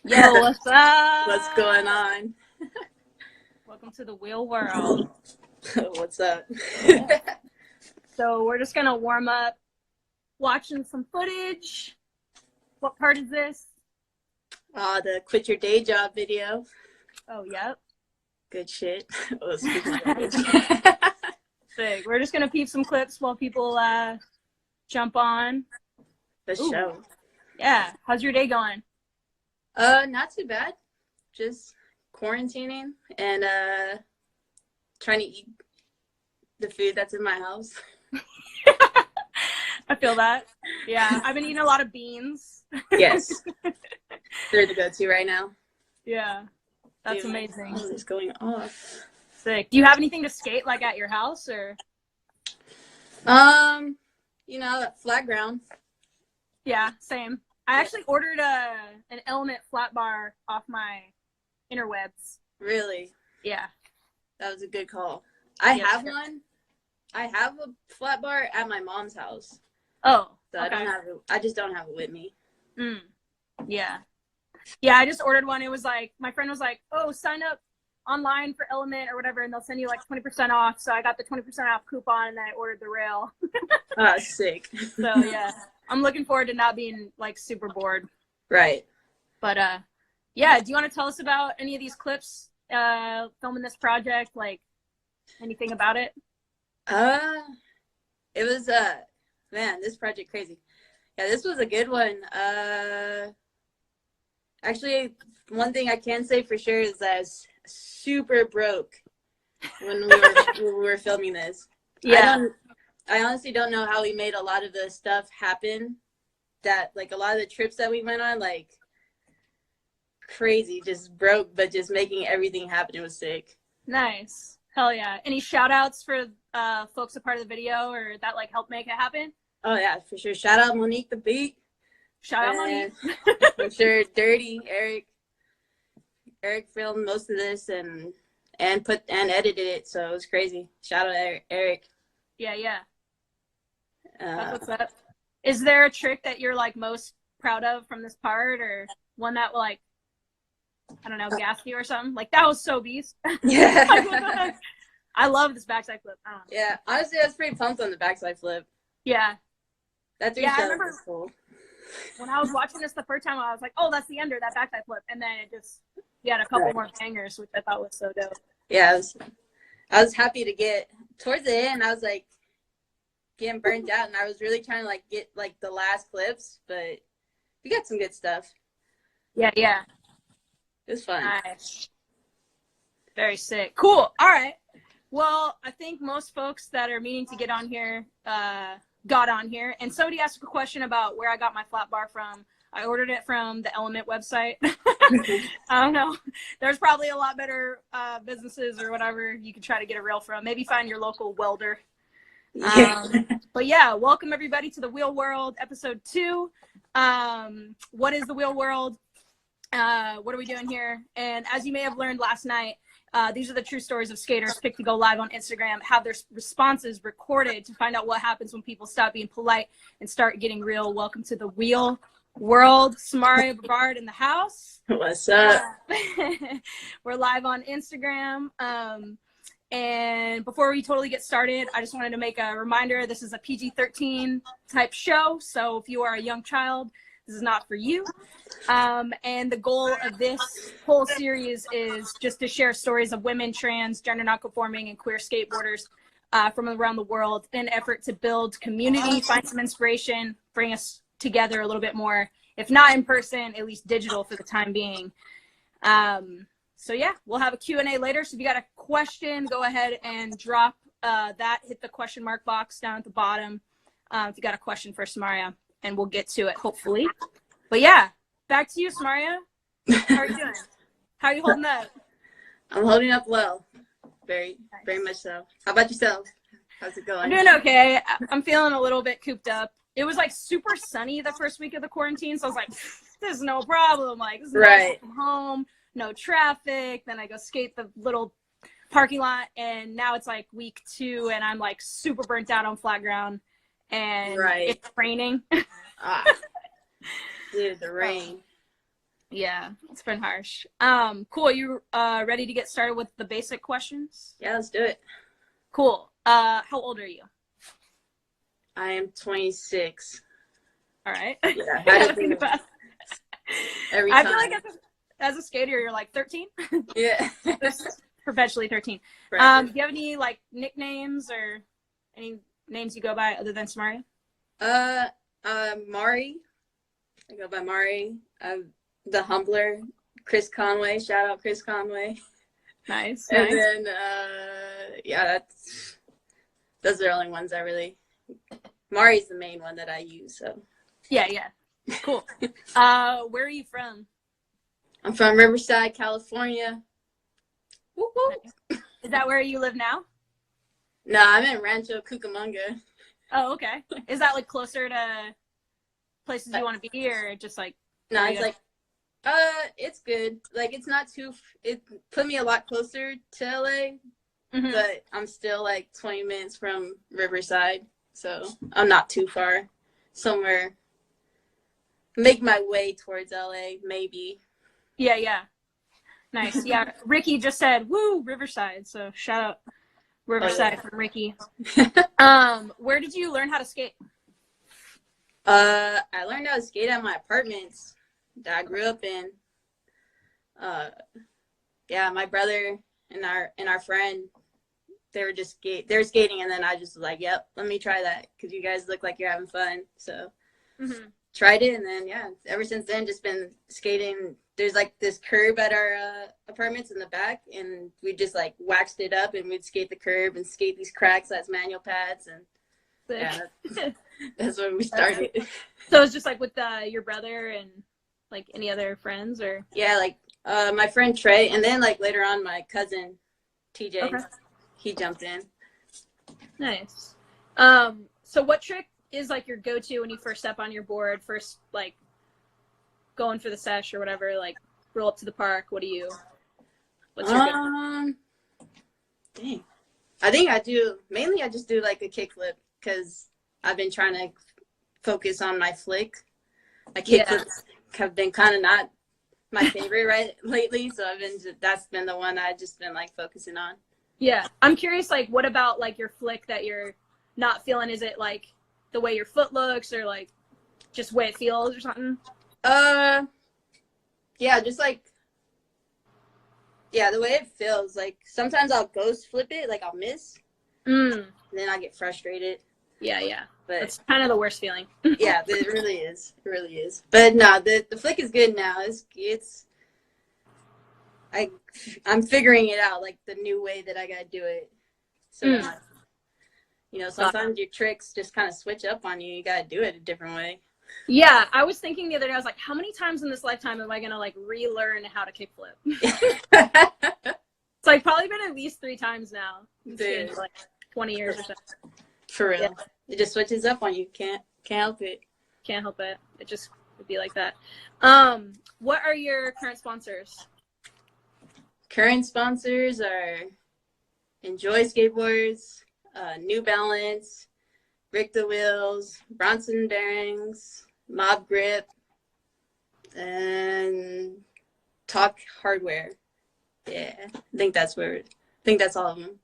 Yo, what's up? What's going on? Welcome to the wheel world. What's up? So we're just gonna warm up watching some footage. What part is this? The quit your day job video. Oh, yep. Good shit. Oh, speaking of which. Sick. We're just gonna peep some clips while people jump on. The show. Yeah. How's your day going? Not too bad. Just quarantining and trying to eat the food that's in my house. I feel that. Yeah. I've been eating a lot of beans. Yes. They're the go-to right now. Yeah. That's Dude, amazing. my phone is going off. Sick. Do you have anything to skate like at your house or? Flat ground. Yeah, same. I actually ordered an Element flat bar off my interwebs. Really? Yeah. That was a good call. I Yeah, have sure. one. I have a flat bar at my mom's house. Oh, So okay. I don't have it. I just don't have it with me. Yeah. Yeah, I just ordered one. It was like, my friend was like, oh, sign up online for Element or whatever, and they'll send you like 20% off. So I got the 20% off coupon, and then I ordered the rail. Ah, sick. So, yeah. I'm looking forward to not being like super bored. Right. But, yeah, do you want to tell us about any of these clips filming this project? Like, anything about it? It was man, this project crazy. Yeah, this was a good one. Actually, one thing I can say for sure is that I was super broke when we were filming this. Yeah. I honestly don't know how we made a lot of the stuff happen. That like a lot of the trips that we went on, like crazy, just broke, but just making everything happen. It was sick. Nice. Hell yeah. Any shout outs for folks a part of the video or that like helped make it happen? Oh yeah, for sure. Shout out Monique the Beat. Shout out Monique. For sure, Dirty Eric. Eric filmed most of this and edited it, so it was crazy. Shout out Eric. Yeah. That's what's up. Is there a trick that you're like most proud of from this part, or one that will like, I don't know, gas you or something? Like that was so beast. Yeah. I love this backside flip. I don't know. Yeah, honestly, I was pretty pumped on the backside flip. Yeah. That Yeah, I shot remember was cool. when I was watching this the first time, I was like, oh, that's the ender, that backside flip. And then it just, you had a couple more bangers, which I thought was so dope. Yeah, I was happy to get towards the end. I was like getting burnt out, and I was really trying to like get like the last clips, but we got some good stuff. Yeah. It was fun. Nice. Very sick. Cool. All right. Well, I think most folks that are meaning to get on here got on here. And somebody asked a question about where I got my flat bar from. I ordered it from the Element website. I don't know. There's probably a lot better businesses or whatever you can try to get a rail from. Maybe find your local welder. But yeah, welcome everybody to the Wheel World episode 2. What is the Wheel World? What are we doing here? And as you may have learned last night, these are the true stories of skaters picked to go live on Instagram, have their responses recorded to find out what happens when people stop being polite and start getting real. Welcome to the Wheel World. Samarria, Brevard in the house. What's up? We're live on Instagram. And before we totally get started, I just wanted to make a reminder. This is a PG-13 type show. So if you are a young child, this is not for you. And the goal of this whole series is just to share stories of women, trans, gender nonconforming, and queer skateboarders from around the world in an effort to build community, find some inspiration, bring us together a little bit more, if not in person, at least digital for the time being. So yeah, we'll have a Q&A later. So if you got a question, go ahead and drop that. Hit the question mark box down at the bottom if you got a question for Samarria, and we'll get to it hopefully. But yeah, back to you, Samarria. How are you doing? How are you holding up? I'm holding up well. Very much so. How about yourself? How's it going? I'm doing okay. I'm feeling a little bit cooped up. It was like super sunny the first week of the quarantine, so I was like, there's no problem. Like, this is nice from home, no traffic. Then I go skate the little parking lot, and now it's like week 2, and I'm like super burnt out on flat ground, and it's raining. Dude, the rain. Yeah, it's been harsh. Cool. You ready to get started with the basic questions? Yeah, let's do it. Cool. How old are you? I am 26. All right. Yeah, I had to think about every time. I feel like as a skater, you're like 13. Yeah. Perpetually 13. Do you have any like nicknames or any names you go by other than Samarria? Mari. I go by Mari. The Humbler. Chris Conway. Shout out Chris Conway. Nice. And then, yeah, those are the only ones I really. Mari's the main one that I use. So. Yeah. Cool. Where are you from? I'm from Riverside, California. Woo woo. Is that where you live now? No, I'm in Rancho Cucamonga. Oh, okay. Is that like closer to places you want to be, or just like? No, it's like, it's good. Like, it's not too. It put me a lot closer to LA, but I'm still like 20 minutes from Riverside, so I'm not too far. Somewhere. Make my way towards LA, maybe. Yeah. Nice. Yeah. Ricky just said, "Woo, Riverside." So shout out Riverside from Ricky. Where did you learn how to skate? I learned how to skate at my apartments that I grew up in. Yeah, my brother and our friend, they were skating, and then I just was like, "Yep, let me try that because you guys look like you're having fun." So tried it, and then yeah, ever since then, just been skating. There's like this curb at our apartments in the back, and we just like waxed it up, and we'd skate the curb and skate these cracks as manual pads, and yeah, that's where we started. So it's just like with your brother and like any other friends, or yeah, like my friend Trey, and then like later on my cousin TJ, he jumped in. Nice. So what trick is like your go-to when you first step on your board, first like going for the sesh or whatever, like roll up to the park? What's your dang, I think I just do like a kickflip because I've been trying to focus on my flick. My kickflips have been kind of not my favorite lately, so that's been the one I've just been like focusing on. Yeah, I'm curious, like what about like your flick that you're not feeling? Is it like the way your foot looks, or like just way it feels or something? Yeah, just like, yeah, the way it feels. Like sometimes I'll ghost flip it, like I'll miss, and then I get frustrated. Yeah. But it's kind of the worst feeling. Yeah, it really is. It really is. But no, the flick is good now. I'm figuring it out, like the new way that I gotta do it. So, sometimes your tricks just kind of switch up on you. You gotta do it a different way. Yeah, I was thinking the other day, I was like, how many times in this lifetime am I gonna like relearn how to kickflip? It's like probably been at least 3 times now. Dude. For like 20 years or so. For real. Yeah. It just switches up on you. Can't help it. Can't help it. It just would be like that. What are your current sponsors? Current sponsors are Enjoy Skateboards, New Balance, Rick the Wheels, Bronson Bearings, Mob Grip, and Talk Hardware. Yeah, I think that's all of them.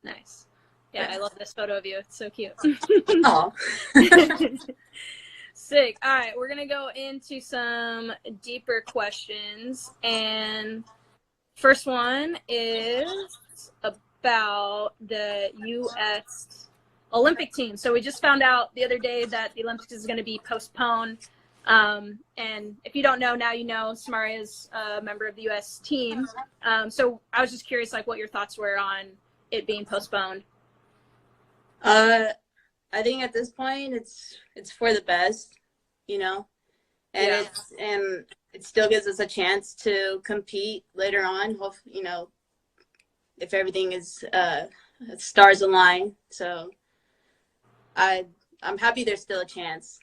Nice. Yeah, I love this photo of you. It's so cute. Oh. Sick. All right, we're gonna go into some deeper questions, and first one is about the U.S. Olympic team. So we just found out the other day that the Olympics is going to be postponed. And if you don't know, now you know. Samarria is a member of the U.S. team. So I was just curious, like, what your thoughts were on it being postponed. I think at this point it's for the best, and it still gives us a chance to compete later on. If everything is stars align. So I'm happy there's still a chance.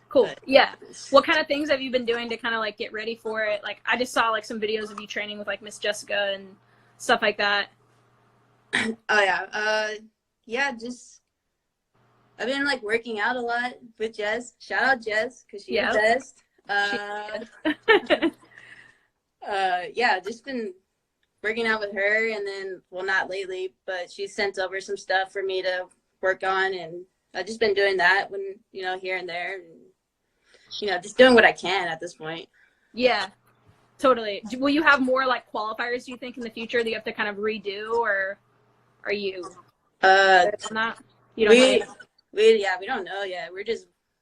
Cool. Yeah. What kind of things have you been doing to kind of like get ready for it? Like I just saw like some videos of you training with like Miss Jessica and stuff like that. Oh yeah. Just I've been like working out a lot with Jess. Shout out Jess because she's the best. Uh, yeah, just been working out with her, and then, well, not lately, but she sent over some stuff for me to work on, and I've just been doing that when, here and there, and, just doing what I can at this point. Yeah, totally. Will you have more like qualifiers, do you think, in the future that you have to kind of redo, or are you on that? You don't we don't know yet.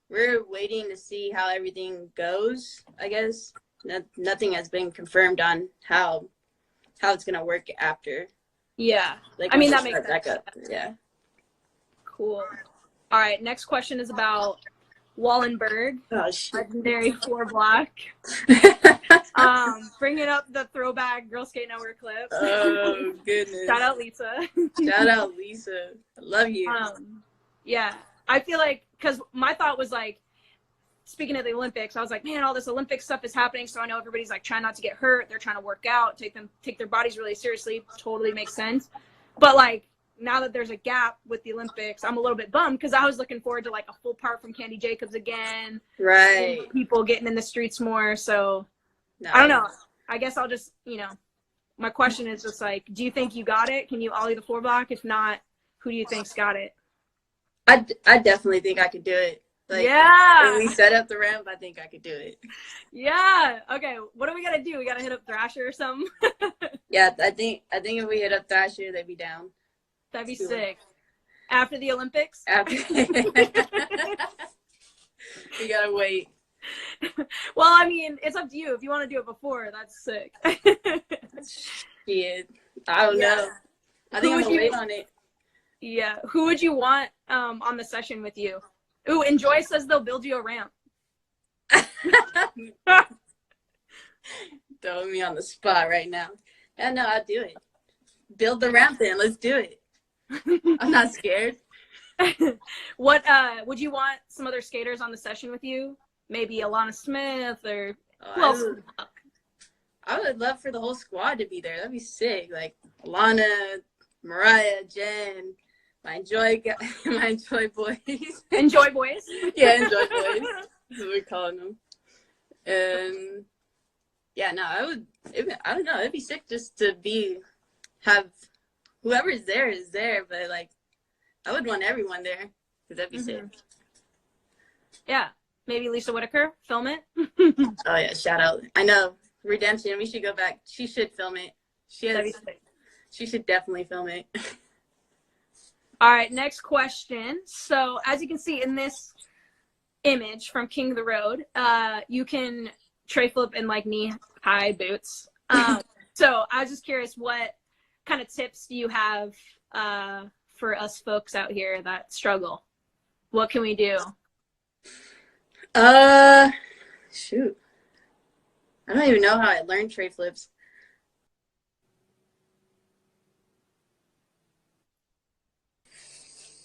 We're waiting to see how everything goes, I guess. Nothing has been confirmed on how it's gonna work after. Yeah, like, I mean that makes sense. Yeah. Cool. All right, next question is about Wallenberg, legendary 4-block. Bringing up the throwback Girl Skate Nowhere clip. Oh goodness! Shout out Lisa. Shout out Lisa. I love you. Yeah, I feel like, because my thought was like, speaking of the Olympics, I was like, man, all this Olympic stuff is happening, so I know everybody's like trying not to get hurt. They're trying to work out, take their bodies really seriously. Totally makes sense. But like, now that there's a gap with the Olympics, I'm a little bit bummed, because I was looking forward to like a full part from Candy Jacobs again. Right. People getting in the streets more. So I don't know. I guess I'll just, my question is just like, do you think you got it? Can you ollie the 4-block? If not, who do you think's got it? I definitely think I could do it. Like, yeah. When we set up the ramp, I think I could do it. Yeah. Okay. What do we gotta do? We gotta hit up Thrasher or something. Yeah, I think if we hit up Thrasher, they'd be down. That'd be sick. After the Olympics? After. We gotta wait. Well, I mean, it's up to you. If you want to do it before, that's sick. Shit. I don't know. I think I'm gonna wait on it. Yeah. Who would you want on the session with you? Ooh, Enjoy says they'll build you a ramp. Throwing me on the spot right now. Yeah, no, I'll do it. Build the ramp then. Let's do it. I'm not scared. What would you want some other skaters on the session with you? Maybe Alana Smith or who else? I would love for the whole squad to be there. That'd be sick. Like Alana, Mariah, Jen, my Enjoy boys. Enjoy boys? Yeah, Enjoy boys. That's what we're calling them. And yeah, no, I don't know. It'd be sick just to have whoever's there is there, but like I would want everyone there because that'd be sick. Yeah, maybe Lisa Whitaker film it. Oh yeah, shout out. I know Redemption. We should go back. She should film it. She should definitely film it. All right, next question. So as you can see in this image from King of the Road, you can tray flip in like knee-high boots. So I was just curious, what kind of tips do you have for us folks out here that struggle? What can we do? Shoot. I don't even know how I learned tray flips.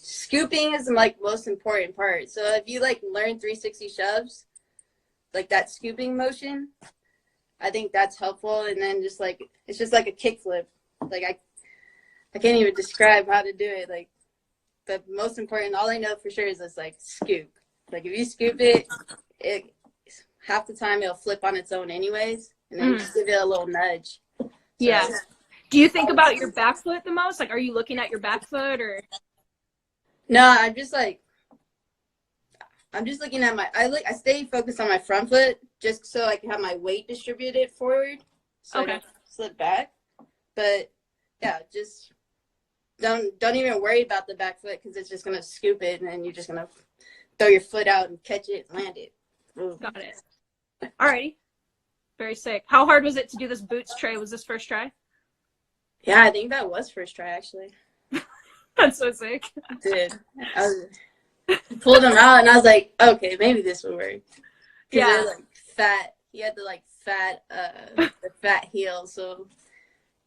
Scooping is like most important part. So if you like learn 360 shoves, like that scooping motion, I think that's helpful. And then just like it's just like a kick flip. Like I can't even describe how to do it. Like the most important, all I know for sure is this like scoop. Like if you scoop it half the time it'll flip on its own anyways, and then just give it a little nudge. So, yeah. Do you think about your back foot the most? Like, are you looking at your back foot or? No, I'm just looking at I stay focused on my front foot just so I can have my weight distributed forward, so I don't slip back. But yeah, just don't even worry about the back foot because it's just gonna scoop it, and then you're just gonna throw your foot out and catch it, and land it. Ooh. Got it. Alrighty, very sick. How hard was it to do this boots tray? Was this first try? Yeah, I think that was first try actually. That's so sick. Dude, I pulled him out and I was like, okay, maybe this will work. Yeah. They're like fat. He had the fat heel, so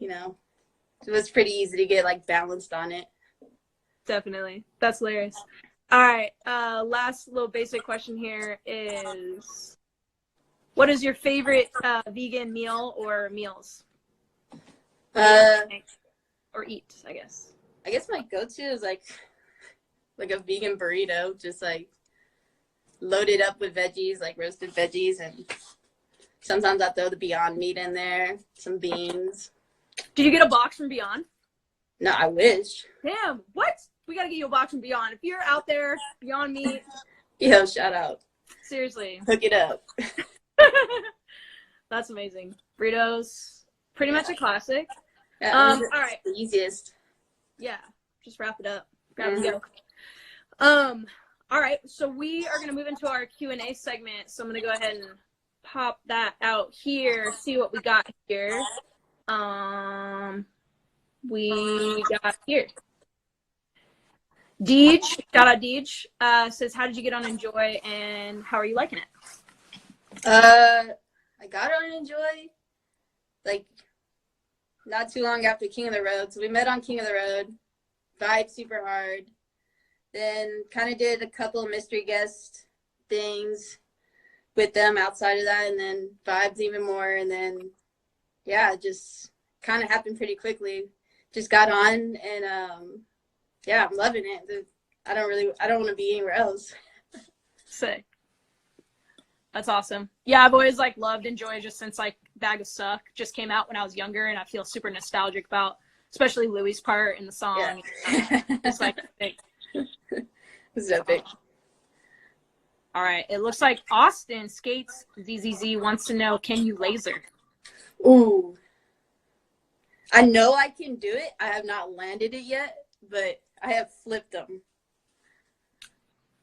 it was pretty easy to get like balanced on it. Definitely. That's hilarious. All right. Last little basic question here is, what is your favorite vegan meal or meals? Or eat, I guess. I guess my go-to is like a vegan burrito, just like load it up with veggies, like roasted veggies, and sometimes I throw the Beyond meat in there, some beans. Did you get a box from Beyond? No, I wish. Damn, what? We gotta get you a box from Beyond. If you're out there, Beyond Meat. Yo, shout out. Seriously. Hook it up. That's amazing. Burritos, pretty much a classic. Yeah, all right. The easiest. Yeah, just wrap it up. Grab and go. All right, so we are gonna move into our Q&A segment. So I'm gonna go ahead and pop that out here. See what we got here. We got here. Deej, shout out Deej, says, how did you get on Enjoy and how are you liking it? I got on Enjoy like not too long after King of the Road. So we met on King of the Road, vibed super hard. Then kind of did a couple of mystery guest things with them outside of that, and then vibed even more. And then, yeah, just kind of happened pretty quickly. Just got on, and yeah, I'm loving it. I don't want to be anywhere else. Sick. That's awesome. Yeah, I've always like loved Enjoy just since like Bag of Suck just came out when I was younger, and I feel super nostalgic about especially Louis' part in the song. Yeah. It's like it's epic. All right. It looks like Austin Skates ZZZ wants to know, can you laser? Ooh. I know I can do it. I have not landed it yet, but I have flipped them.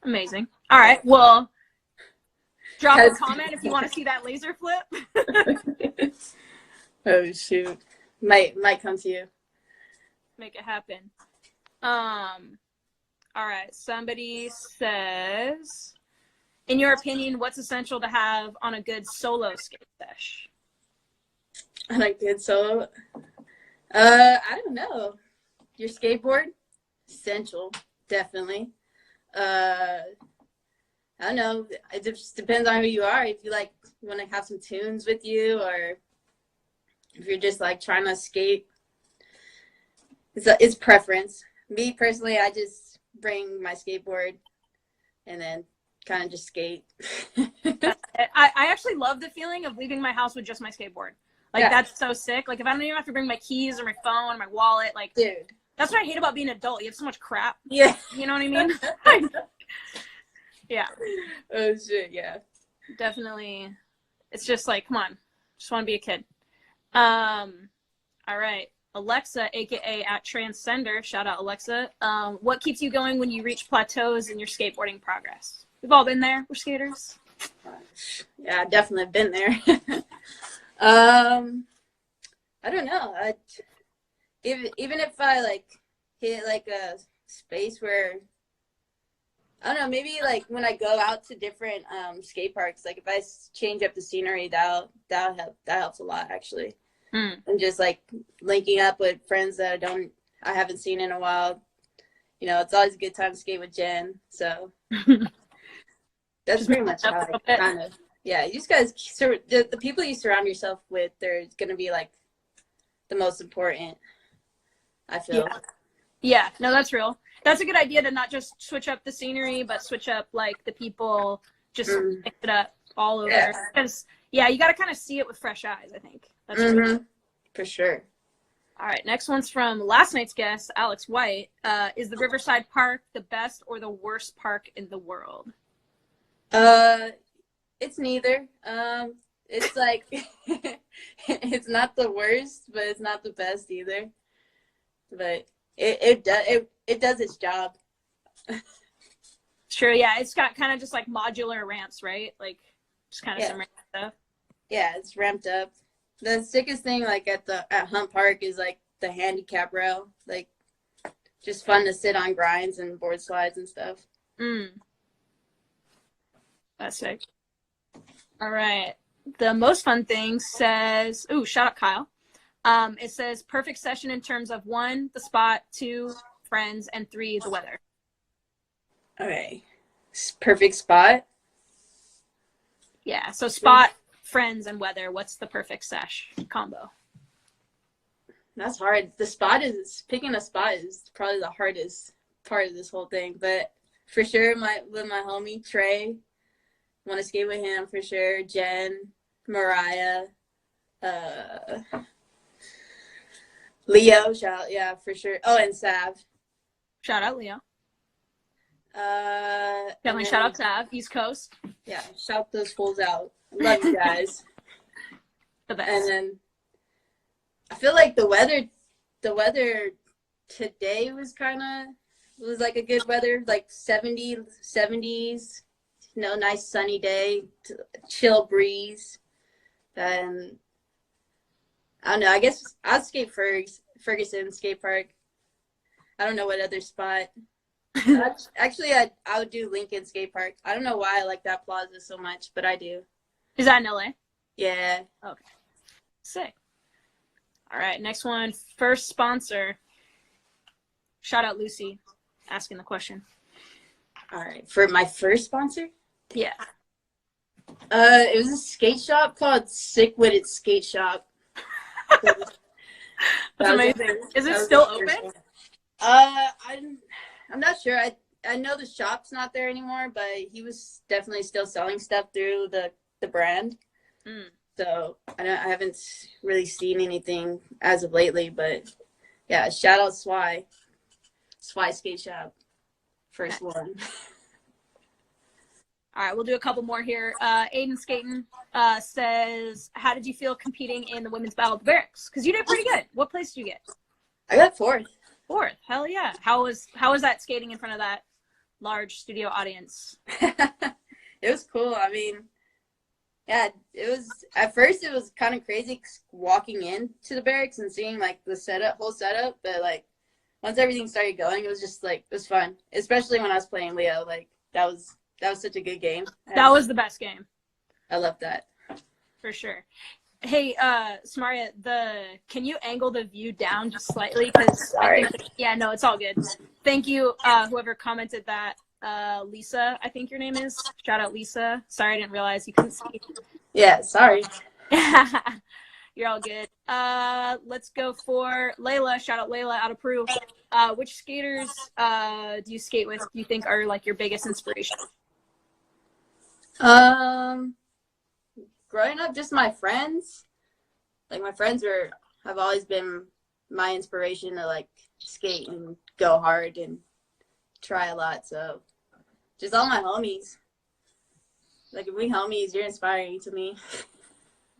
Amazing. All right. Well, drop a comment if you want to see that laser flip. Oh, shoot. Might come to you. Make it happen. All right. Somebody says, in your opinion, what's essential to have on a good solo skate sesh? On a good solo? I don't know. Your skateboard? Essential, definitely. I don't know. It just depends on who you are. If you like want to have some tunes with you, or if you're just like trying to skate, it's preference. Me personally, I just bring my skateboard and then kind of just skate. I actually love the feeling of leaving my house with just my skateboard. Like, yeah. That's so sick. Like, if I don't even have to bring my keys or my phone or my wallet, like, dude, that's what I hate about being an adult. You have so much crap. Yeah. You know what I mean? Yeah. Oh, shit, yeah. Definitely. It's just like, come on. Just want to be a kid. All right. Alexa, a.k.a. at Transcender. Shout out, Alexa. What keeps you going when you reach plateaus in your skateboarding progress? We've all been there. We're skaters. Yeah, definitely been there. I don't know. Even if I like hit like a space where I don't know, maybe like when I go out to different skate parks, like if I change up the scenery, that helps a lot actually. And just like linking up with friends that I haven't seen in a while. You know, it's always a good time to skate with Jen. So that's pretty much how I kind of. Yeah, you just guys, the people you surround yourself with, they're going to be, like, the most important, I feel. Yeah, no, that's real. That's a good idea to not just switch up the scenery, but switch up, like, the people, just mix it up all over. Because, you got to kind of see it with fresh eyes, I think. That's really for sure. All right, next one's from last night's guest, Alex White. Is the Riverside Park the best or the worst park in the world? It's neither. It's like it's not the worst, but it's not the best either. But it does its job. Sure, yeah. It's got kind of just like modular ramps, right? Like just kind of some ramp stuff. Yeah, it's ramped up. The sickest thing like at Hunt Park is like the handicap rail. Like just fun to sit on grinds and board slides and stuff. That's sick. All right. The most fun thing says, ooh, shout out Kyle. It says perfect session in terms of 1, the spot, 2, friends, and 3, the weather. Okay. Perfect spot? Yeah. So spot, friends, and weather. What's the perfect sesh combo? That's hard. Picking a spot is probably the hardest part of this whole thing. But for sure, with my homie, Trey, want to skate with him for sure. Jen, Mariah, Leo, yeah, for sure. Oh, and Sav. Shout out Leo. Definitely then, shout out Sav, East Coast. Yeah, shout those fools out. Love you guys. The best. And then I feel like the weather today was like a good weather, like 70s, nice sunny day, chill breeze. And I don't know, I guess I'll skate Ferguson skate park. I don't know what other spot. Actually, I would do Lincoln skate park. I don't know why I like that plaza so much, but I do. Is that in LA? Yeah. Okay. Sick. All right, next one. First sponsor. Shout out Lucy asking the question. All right. For my first sponsor? Yeah. It was a skate shop called Sick Witted Skate Shop. That's amazing. Is it still open? I'm not sure. I know the shop's not there anymore, but he was definitely still selling stuff through the brand. Mm. So I haven't really seen anything as of lately, but yeah, shout out Swy Skate Shop, first one. All right, we'll do a couple more here. Aiden Skaten says, how did you feel competing in the women's battle of the barracks? Because you did pretty good. What place did you get? I got fourth. Fourth. Hell yeah. How was that skating in front of that large studio audience? It was cool. I mean, yeah, at first it was kind of crazy walking into the barracks and seeing like the whole setup, but like once everything started going, it was just like, it was fun, especially when I was playing Leo. Like that was such a good game. That was the best game. I love that. For sure. Hey, Samarria, can you angle the view down just slightly? Because sorry. Yeah, no, it's all good. Thank you, whoever commented that. Lisa, I think your name is. Shout out Lisa. Sorry, I didn't realize you couldn't see. Yeah, sorry. You're all good. Let's go for Layla. Shout out Layla out of Peru. Which skaters do you skate with? Do you think are like your biggest inspiration? Growing up, just my friends. Like my friends have always been my inspiration to like skate and go hard and try a lot. So just all my homies. Like if we homies, you're inspiring to me.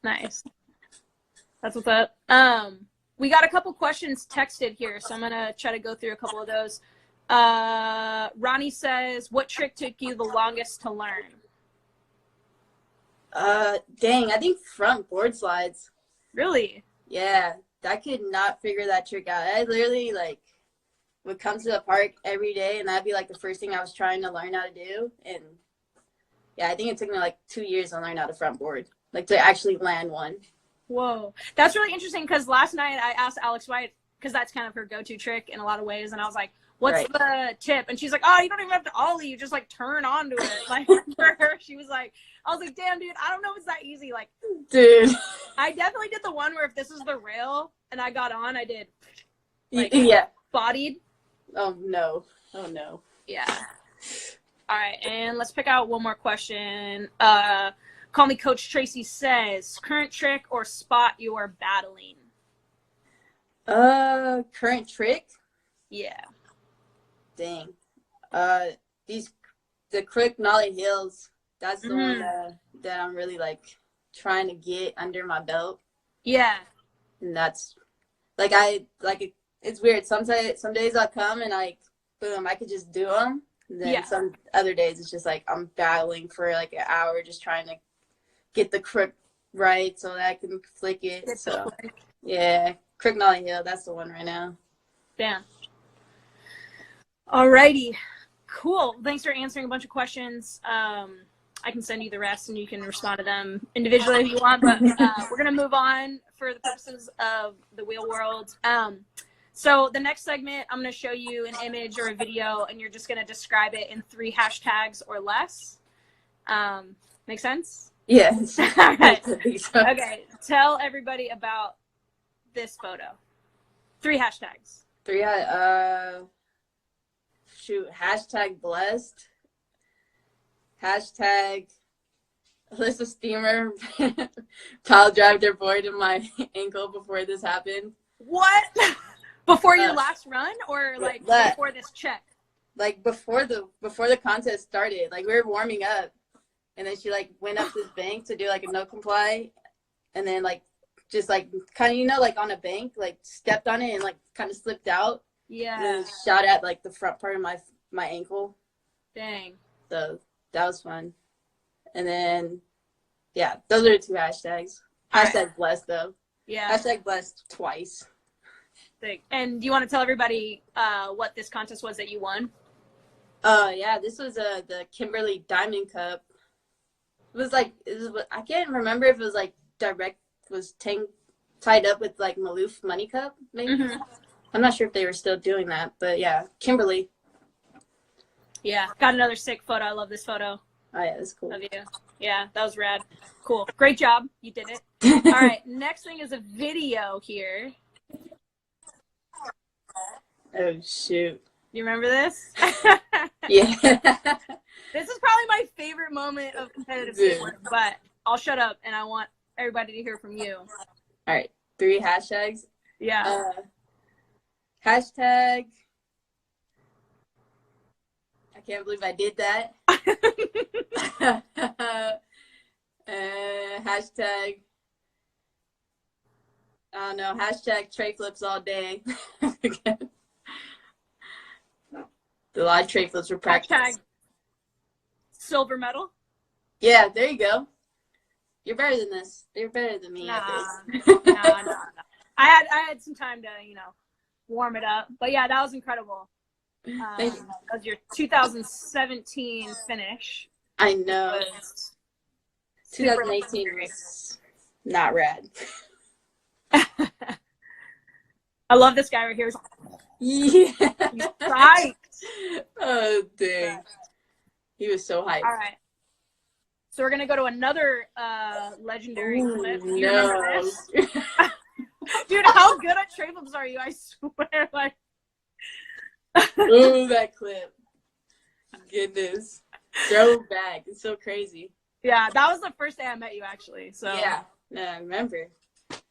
Nice. That's what's up. We got a couple questions texted here, so I'm gonna try to go through a couple of those. Ronnie says, what trick took you the longest to learn? Dang, I think front board slides. Really? Yeah, I could not figure that trick out. I literally like would come to the park every day, and that'd be like the first thing I was trying to learn how to do. And yeah, I think it took me like 2 years to learn how to front board, like to actually land one. Whoa, that's really interesting because last night I asked Alex White, because that's kind of her go-to trick in a lot of ways, and I was like, what's the tip? And she's like, oh, you don't even have to ollie, you just like turn onto it. Like for her, she was like, I was like, damn, dude, I don't know if it's that easy. Like, dude, I definitely did the one where if this is the rail and I got on, I did like bodied. Oh no. Yeah. All right, and let's pick out one more question. Call me Coach Tracy says, current trick or spot you are battling? Current trick? Yeah. Dang. The quick nollie hills. That's the one that I'm really like trying to get under my belt. Yeah. And that's like it's weird. Some days I'll come and like boom, I could just do them. And then some other days it's just like I'm battling for like an hour just trying to get the crook right so that I can flick it. So yeah, quick nollie hill. That's the one right now. Damn. Alrighty. Cool. Thanks for answering a bunch of questions. I can send you the rest and you can respond to them individually if you want, but we're going to move on for the purposes of the wheel world. So the next segment, I'm going to show you an image or a video and you're just going to describe it in 3 hashtags or less. Make sense? Yes. All right. Okay. Tell everybody about this photo. 3 hashtags. 3 shoot, hashtag blessed, hashtag Alyssa Steamer pile drive their board in my ankle before this happened. What? Before your last run, or like before this check? Like before the contest started. Like we were warming up, and then she like went up this bank to do like a no comply, and then like just like kind of, you know, like on a bank, like stepped on it and like kind of slipped out. Yeah. And then shot at like the front part of my ankle. Dang. So that was fun. And then, yeah, those are the 2 hashtags. Hashtag blessed, though. Yeah. Hashtag blessed twice. And do you want to tell everybody what this contest was that you won? Yeah, this was the Kimberly Diamond Cup. I can't remember if it was like tied up with like Maloof Money Cup, maybe. Mm-hmm. I'm not sure if they were still doing that, but yeah, Kimberly. Yeah, got another sick photo. I love this photo. Oh yeah, that's cool. Of you. Yeah, that was rad. Cool. Great job. You did it. All right, next thing is a video here. Oh shoot. You remember this? Yeah. This is probably my favorite moment of competitive skateboarding, but I'll shut up and I want everybody to hear from you. All right, 3 hashtags. Yeah. Hashtag. I can't believe I did that. Hashtag. I don't know. Hashtag tray flips all day. A lot of tray flips were practiced. Hashtag silver medal. Yeah, there you go. You're better than this. You're better than me at this. No. I had some time to, warm it up. But yeah, that was incredible. Thank you. That was your 2017 finish. I know. 2018 was not rad. I love this guy right here. Yeah. He's hyped. Oh, dang. He was so hyped. All right. So we're going to go to another legendary clip. Do you remember this? Dude, how good at tray flips are you? I swear. Like. Ooh, that clip. Goodness. Throwback. It's so crazy. Yeah, that was the first day I met you, actually. So yeah. No, I remember.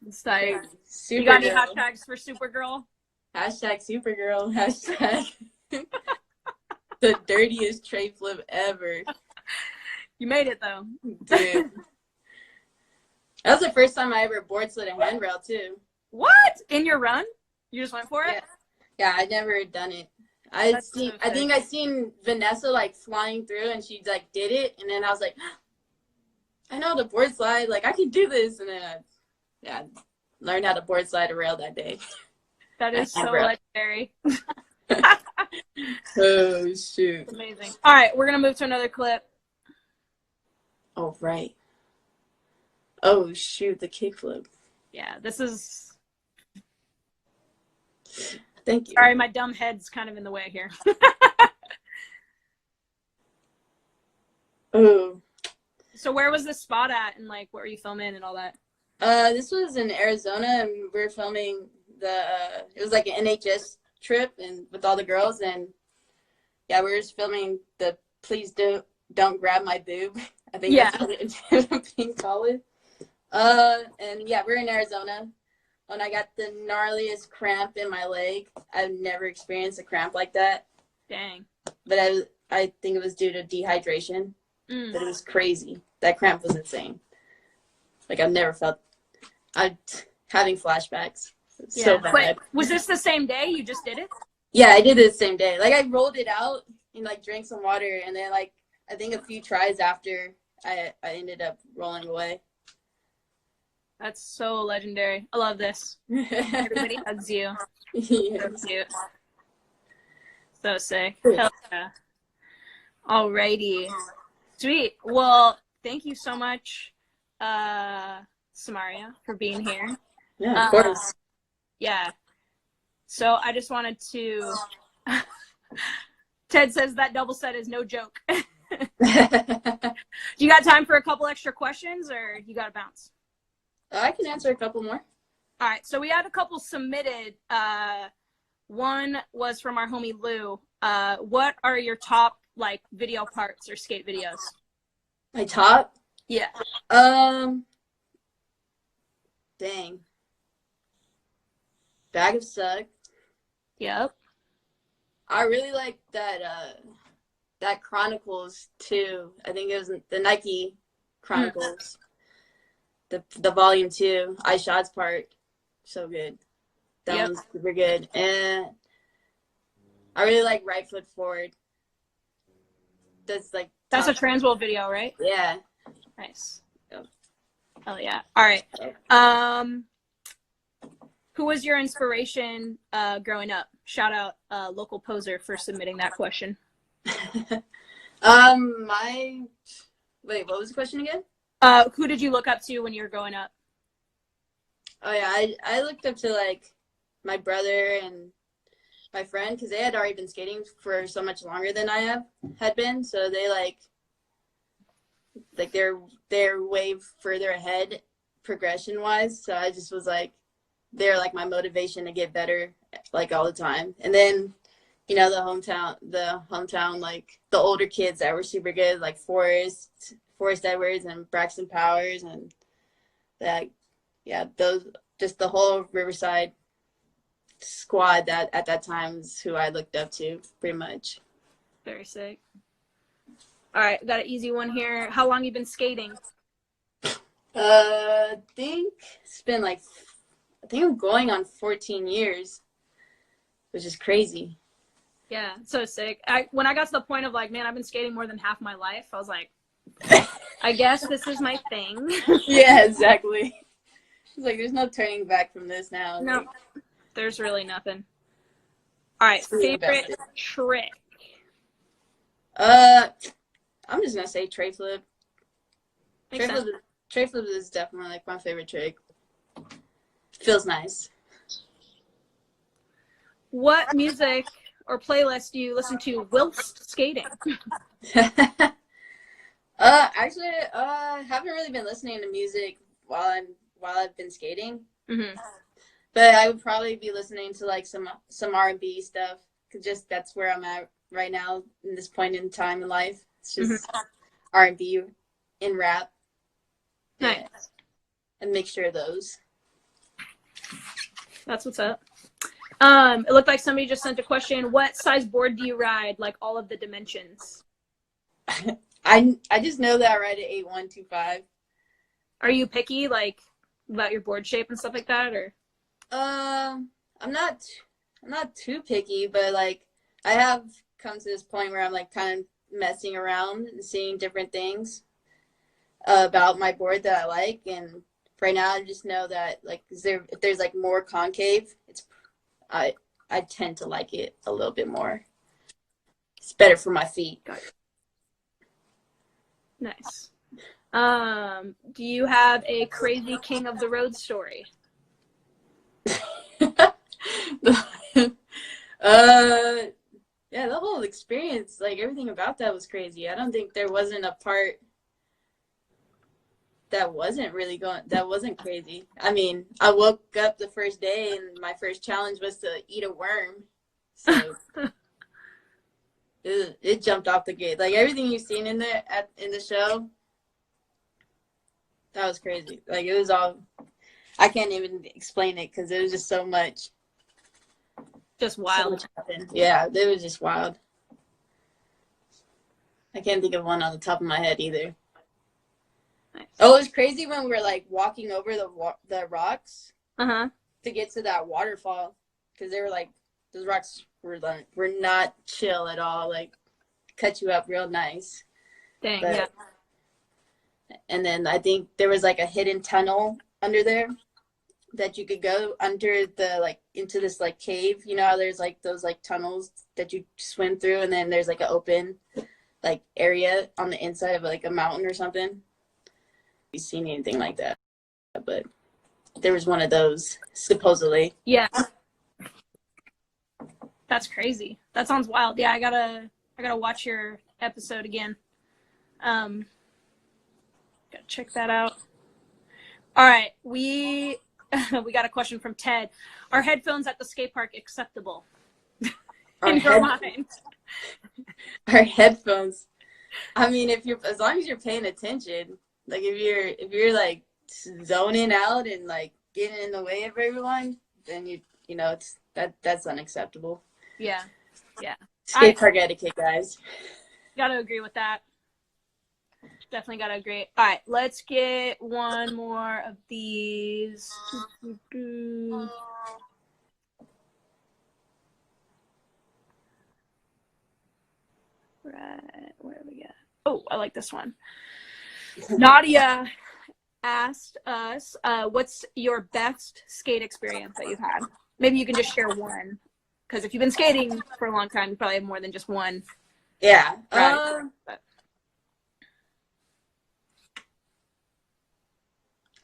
It's like, Supergirl. You got any hashtags for Supergirl? Hashtag Supergirl. Hashtag the dirtiest tray flip ever. You made it, though. Dude. That was the first time I ever board slid a handrail, too. What? In your run? You just went for it? Yeah, I'd never done it. I think I seen Vanessa like flying through, and she like did it, and then I was like, I know how to board slide. Like I can do this, and then I learned how to board slide a rail that day. That is so legendary. Oh shoot! Amazing. All right, we're gonna move to another clip. Oh right. Oh shoot! The kickflip. Yeah, this is. Thank you. Sorry, my dumb head's kind of in the way here. Oh. So where was this spot at, and like what were you filming and all that? This was in Arizona, and we were filming it was like an NHS trip, and with all the girls, and yeah, we were just filming the "Please don't grab my boob." I think that's what it's being called. And yeah, we're in Arizona. When I got the gnarliest cramp in my leg. I've never experienced a cramp like that. Dang. But I think it was due to dehydration. But it was crazy. That cramp was insane. Like I've never felt. I'm having flashbacks. It's so bad. Wait, was this the same day you just did it? Yeah, I did it the same day. Like I rolled it out and like drank some water, and then like I think a few tries after I ended up rolling away. That's so legendary. I love this. Everybody hugs you. Yeah. So cute. So sick. Hell yeah. Alrighty. Sweet. Well, thank you so much, Samarria, for being here. Yeah, of course. Yeah. So I just wanted to. Ted says that double set is no joke. You got time for a couple extra questions, or you got to bounce? I can answer a couple more. All right. So we had a couple submitted. One was from our homie Lou. What are your top like video parts or skate videos? My top? Yeah. Dang. Bag of Suck. Yep. I really like that Chronicles too. I think it was the Nike Chronicles. The volume 2, I Shots Park. So good. That one's super good. And I really like Right Foot Forward. That's a Transworld video, right? Yeah. Nice. Yep. Oh yeah. All right. Who was your inspiration growing up? Shout out local poser for submitting that question. Wait, what was the question again? Who did you look up to when you were growing up? Oh yeah, I looked up to like my brother and my friend because they had already been skating for so much longer than I had been, so they they're way further ahead progression wise. So I just was like, they're like my motivation to get better like all the time. And then the hometown like the older kids that were super good, like Forrest Edwards and Braxton Powers, and that those, just the whole Riverside squad that at that time is who I looked up to pretty much. Very sick. All right, got an easy one here. How long you been skating? I think it's been I think I'm going on 14 years, which is crazy. Yeah, so sick. When I got to the point of like, man, I've been skating more than half my life, I was like, I guess this is my thing. Yeah, exactly. It's like, there's no turning back from this now. No, there's really nothing. All right, favorite trick? I'm just gonna say tray flip. Tray flip is definitely like my favorite trick. Feels nice. What music or playlist do you listen to whilst skating? Actually, haven't really been listening to music while I've been skating. Mm-hmm. But I would probably be listening to like some R&B stuff, because just that's where I'm at right now in this point in time in life. It's just R&B and rap. Nice. Yeah. A mixture of those. That's what's up. It looked like somebody just sent a question. What size board do you ride? Like all of the dimensions. I just know that I ride an 8125. Are you picky, like about your board shape and stuff like that, or? I'm not too picky, but like I have come to this point where I'm like kind of messing around and seeing different things about my board that I like, and right now I just know that like if there's like more concave, I tend to like it a little bit more. It's better for my feet. Nice. Do you have a crazy king of the road story? Yeah, the whole experience, like everything about that was crazy. I don't think there wasn't a part that wasn't crazy. I mean, I woke up the first day and my first challenge was to eat a worm. So it jumped off the gate. Like everything you've seen in the show, that was crazy. Like it was all, I can't even explain it because it was just so much. Just wild. So yeah, it was just wild. I can't think of one on the top of my head either. Nice. Oh, it was crazy when we were like walking over the rocks to get to that waterfall, because they were like, those rocks were not chill at all. Like cut you up real nice. Dang, yeah. And then I think there was like a hidden tunnel under there that you could go under into this like cave. You know how there's like those like tunnels that you swim through, and then there's like an open like area on the inside of like a mountain or something. Have you seen anything like that? But there was one of those supposedly. Yeah. That's crazy. That sounds wild. Yeah, I gotta watch your episode again. Gotta check that out. All right, we got a question from Ted. Are headphones at the skate park acceptable? In your mind? Our headphones. I mean, as long as you're paying attention, Like if you're like zoning out and like getting in the way of everyone, then you know that's unacceptable. Yeah. Skate park etiquette, guys. Gotta agree with that. Definitely gotta agree. All right, let's get one more of these. Right, where do we get? Oh, I like this one. Nadia asked us, what's your best skate experience that you've had? Maybe you can just share one, because if you've been skating for a long time, you probably have more than just one. Yeah. Right.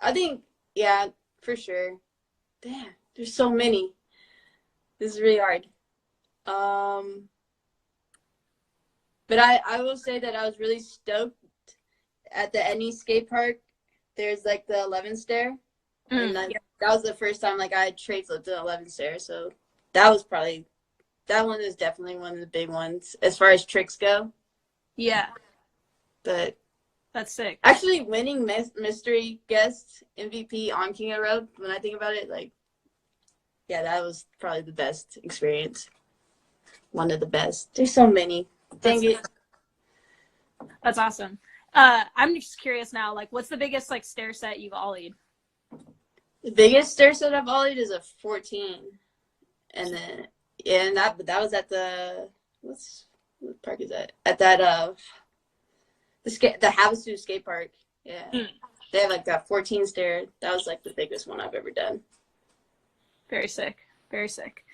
I think, yeah, for sure. Damn, there's so many. This is really hard. But I will say that I was really stoked at the NE skate park. There's like the 11 stair. And that was the first time like I had trade flipped the 11 stair. So that was definitely one of the big ones as far as tricks go. Yeah. But that's sick. Actually winning mystery guest MVP on King of Road, when I think about it, like, yeah, that was probably the best experience. One of the best. There's so many. Dang it. That's awesome. I'm just curious now, like, what's the biggest like stair set you've ollied? The biggest stair set I've ollied is a 14. And then, yeah, and that was at the, what park is that? At that, the Havasu skate park. Yeah. They have like that 14 stair. That was like the biggest one I've ever done. Very sick. Very sick.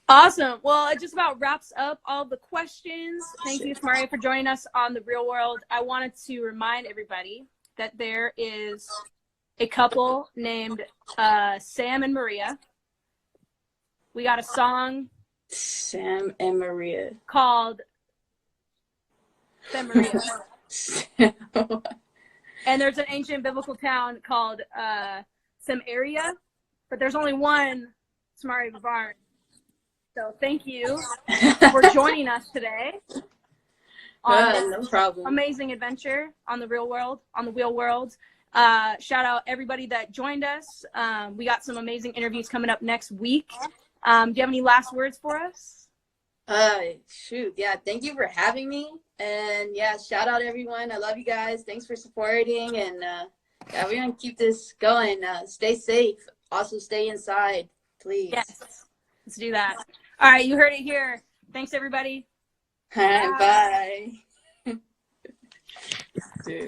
Awesome. Well, it just about wraps up all the questions. Thank you, Samarria, for joining us on The Real World. I wanted to remind everybody that there is a couple named Sam and Maria. We got a song. Sam and Maria. Called Samarria. And there's an ancient biblical town called Samarria, but there's only one Samarria Brevard. So thank you for joining us today on this no problem. amazing adventure on the Real World, on the Wheel World. Shout out everybody that joined us. We got some amazing interviews coming up next week. Do you have any last words for us? Shoot, yeah, thank you for having me. And yeah, shout out everyone. I love you guys. Thanks for supporting. And yeah, we're gonna keep this going. Stay safe. Also stay inside, please. Yes, let's do that. All right, you heard it here. Thanks, everybody. Bye. Dude.